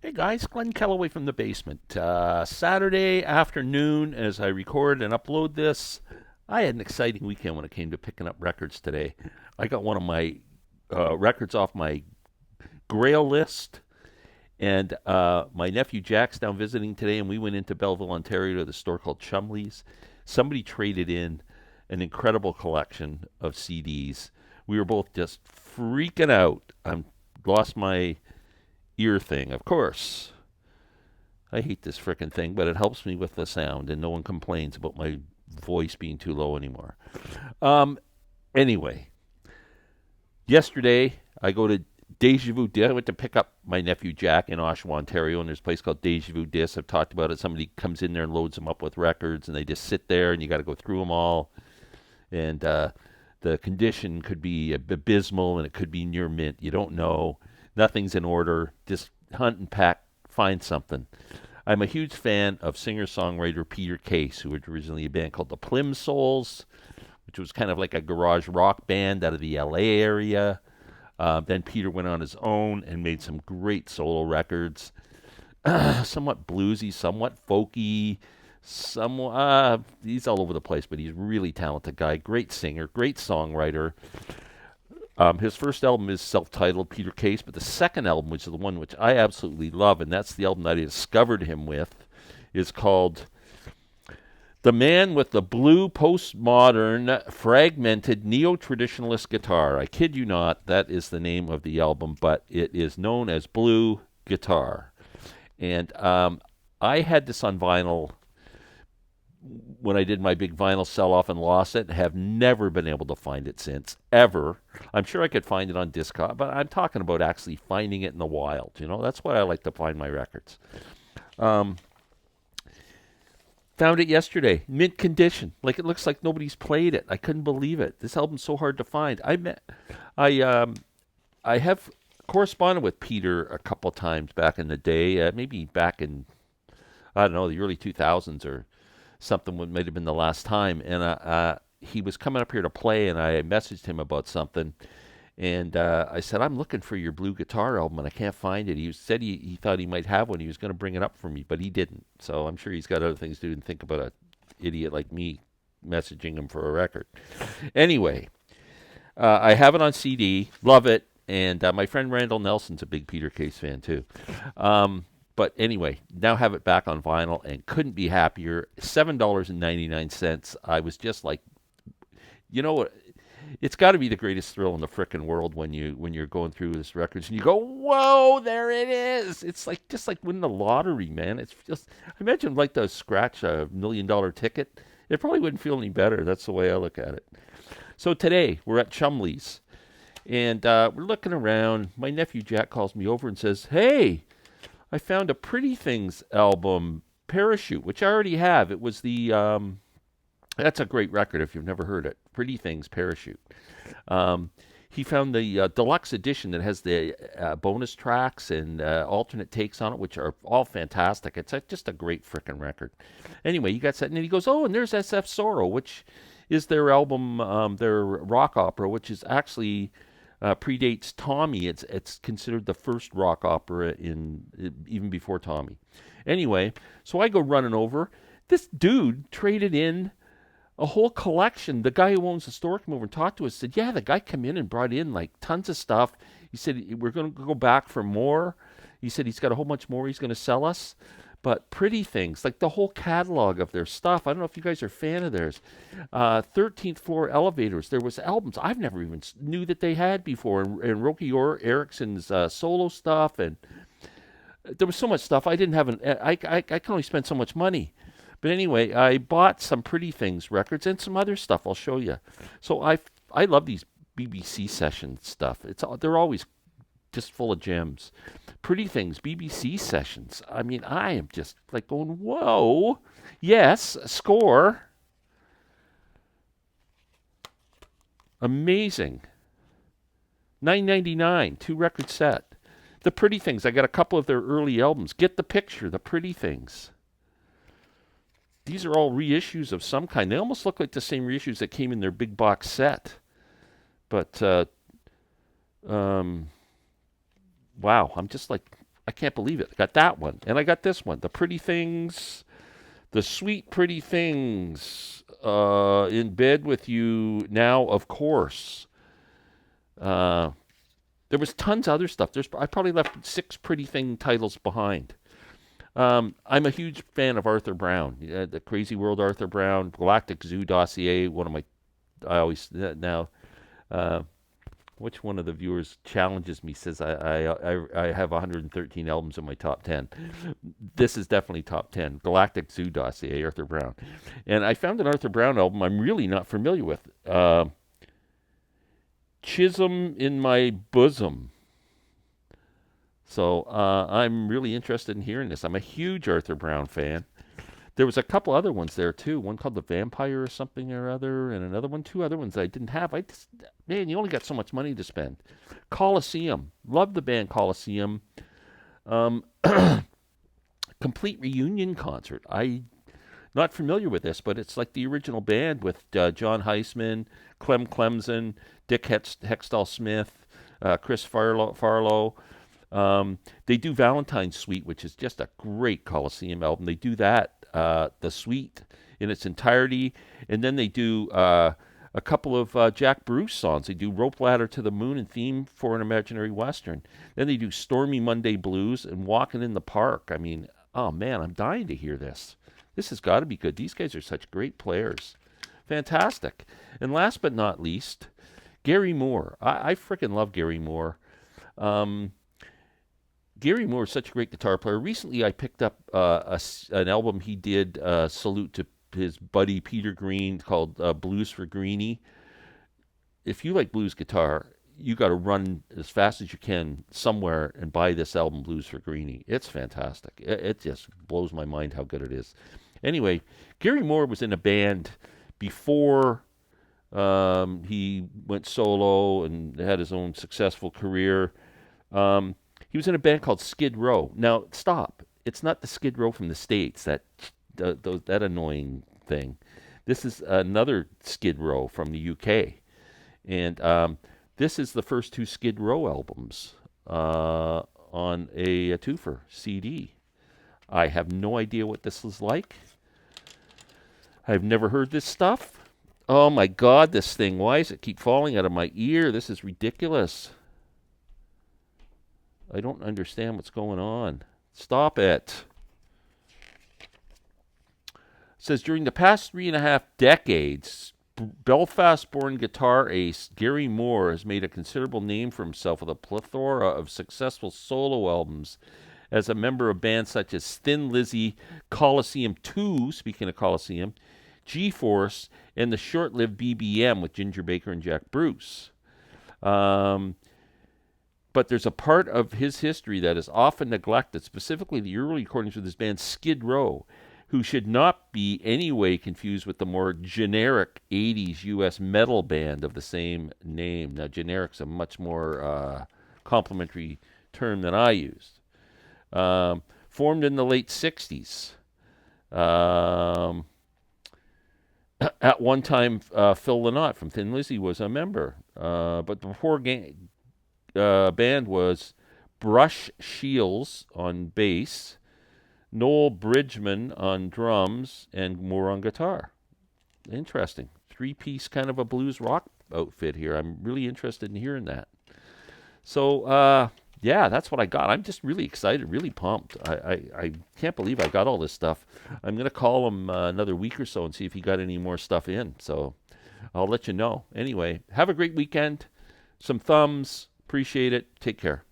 Hey guys, Glenn Kellaway from the basement. Saturday afternoon, as I record and upload this, I had an exciting weekend when it came to picking up records today. I got one of my records off my grail list, and my nephew Jack's down visiting today, and we went into Belleville, Ontario to the store called Chumley's. Somebody traded in an incredible collection of CDs. We were both just freaking out. I lost my ear thing, of course. I hate this frickin' thing, but it helps me with the sound, and no one complains about my voice being too low anymore. Um, anyway, yesterday I go to Deja Vu Disc. I went to pick up my nephew Jack in Oshawa, Ontario, and there's a place called Deja Vu Disc. I've talked about it. Somebody comes in there and loads them up with records, and they just sit there, and you got to go through them all. And the condition could be abysmal, and it could be near mint. You don't know. Nothing's in order. Just hunt and pack, find something. I'm a huge fan of singer-songwriter Peter Case, who had originally a band called the Plimsouls, which was kind of like a garage rock band out of the LA area. Then Peter went on his own and made some great solo records, somewhat bluesy, somewhat folky, somewhat. He's all over the place, but he's a really talented guy. Great singer, great songwriter. His first album is self-titled Peter Case, but the second album, which is the one which I absolutely love, and that's the album that I discovered him with, is called The Man with the Blue Postmodern Fragmented Neo-Traditionalist Guitar. I kid you not, that is the name of the album, but it is known as Blue Guitar. And I had this on vinyl when I did my big vinyl sell-off and lost it. Have never been able to find it since, ever. I'm sure I could find it on Discog, but I'm talking about actually finding it in the wild. You know, that's why I like to find my records. Found it yesterday, mint condition. Like, it looks like nobody's played it. I couldn't believe it. This album's so hard to find. I have corresponded with Peter a couple times back in the day, maybe back in, I don't know, the early 2000s or something. Might have been the last time, and he was coming up here to play, and I messaged him about something, and I said, I'm looking for your Blue Guitar album, and I can't find it. He said he thought he might have one. He was going to bring it up for me, but he didn't. So I'm sure he's got other things to do than think about an idiot like me messaging him for a record. Anyway, I have it on CD, love it, and my friend Randall Nelson's a big Peter Case fan too. But anyway, now have it back on vinyl and couldn't be happier. $7.99. I was just like, you know what? It's got to be the greatest thrill in the frickin' world when you're going through this records and you go, whoa, there it is. It's like just like winning the lottery, man. It's just, imagine like to scratch $1 million ticket. It probably wouldn't feel any better. That's the way I look at it. So today we're at Chumley's and we're looking around. My nephew Jack calls me over and says, hey, I found a Pretty Things album, Parachute, which I already have. It was the, that's a great record if you've never heard it. Pretty Things, Parachute. He found the deluxe edition that has the bonus tracks and alternate takes on it, which are all fantastic. It's just a great frickin' record. Anyway, he got set, and then he goes, oh, and there's SF Sorrow, which is their album, their rock opera, which is actually predates Tommy. It's considered the first rock opera even before Tommy. Anyway, so I go running over. This dude traded in a whole collection. The guy who owns the store came over and talked to us. Said, "Yeah, the guy came in and brought in like tons of stuff." He said, "We're going to go back for more." He said he's got a whole bunch more he's going to sell us. But Pretty Things, like the whole catalog of their stuff. I don't know if you guys are a fan of theirs. 13th Floor Elevators. There was albums I've never even knew that they had before. And Roky Erickson's solo stuff. And there was so much stuff. I didn't have I can only spend so much money. But anyway, I bought some Pretty Things records and some other stuff I'll show you. So I love these BBC session stuff. They're always just full of gems. Pretty Things, BBC sessions. I mean, I am just like going, whoa. Yes, score. Amazing. $9.99, 2-record set. The Pretty Things, I got a couple of their early albums. Get the picture, The Pretty Things. These are all reissues of some kind. They almost look like the same reissues that came in their big box set. But wow, I'm just like I can't believe it. I got that one, and I got this one. The Pretty Things, the Sweet Pretty Things, in bed with you now, of course. Uh, there was tons of other stuff. I probably left 6 Pretty Thing titles behind. I'm a huge fan of Arthur Brown, the Crazy World Arthur Brown, Galactic Zoo Dossier. One of my, I always now. Uh, which one of the viewers challenges me? Says I have 113 albums in my top 10. This is definitely top 10. Galactic Zoo Dossier, Arthur Brown, and I found an Arthur Brown album I'm really not familiar with. Chisholm in My Bosom. So I'm really interested in hearing this. I'm a huge Arthur Brown fan. There was a couple other ones there too. One called The Vampire or something or other, and another one, 2 other ones I didn't have. Man, you only got so much money to spend. Coliseum, love the band Coliseum. Um, Complete reunion concert. I not familiar with this, but it's like the original band with John Heisman, Clem Clemson, Dick Hextall Smith, Chris Farlow. They do Valentine's Suite, which is just a great Coliseum album. They do that, the suite in its entirety, and then they do a couple of Jack Bruce songs. They do Rope Ladder to the Moon and Theme for an Imaginary Western. Then they do Stormy Monday Blues and Walking in the Park. I mean, oh man, I'm dying to hear this. This has got to be good. These guys are such great players. Fantastic. And last but not least, Gary Moore. I freaking love Gary Moore. Gary Moore is such a great guitar player. Recently, I picked up an album he did, salute to his buddy Peter Green, called Blues for Greenie. If you like blues guitar, you got to run as fast as you can somewhere and buy this album, Blues for Greenie. It's fantastic. It just blows my mind how good it is. Anyway, Gary Moore was in a band before he went solo and had his own successful career. He was in a band called Skid Row. Now, stop. It's not the Skid Row from the States, that annoying thing. This is another Skid Row from the UK. And this is the first 2 Skid Row albums on a twofer CD. I have no idea what this is like. I've never heard this stuff. Oh my God, this thing. Why does it keep falling out of my ear? This is ridiculous. I don't understand what's going on. Stop it. It says, during the past 3.5 decades, Belfast-born guitar ace Gary Moore has made a considerable name for himself with a plethora of successful solo albums as a member of bands such as Thin Lizzy, Coliseum 2, speaking of Coliseum, G-Force, and the short-lived BBM with Ginger Baker and Jack Bruce. But there's a part of his history that is often neglected, specifically the early recordings with his band Skid Row, who should not be any way confused with the more generic 80s U.S. metal band of the same name. Now, generic's a much more complimentary term than I used. Formed in the late 60s. At one time, Phil Lynott from Thin Lizzy was a member. But the before band was Brush Shields on bass, Noel Bridgman on drums, and Moore on guitar. Interesting. 3-piece kind of a blues rock outfit here. I'm really interested in hearing that. So, yeah, that's what I got. I'm just really excited, really pumped. I can't believe I got all this stuff. I'm going to call him another week or so and see if he got any more stuff in. So I'll let you know. Anyway, have a great weekend. Some thumbs. Appreciate it. Take care.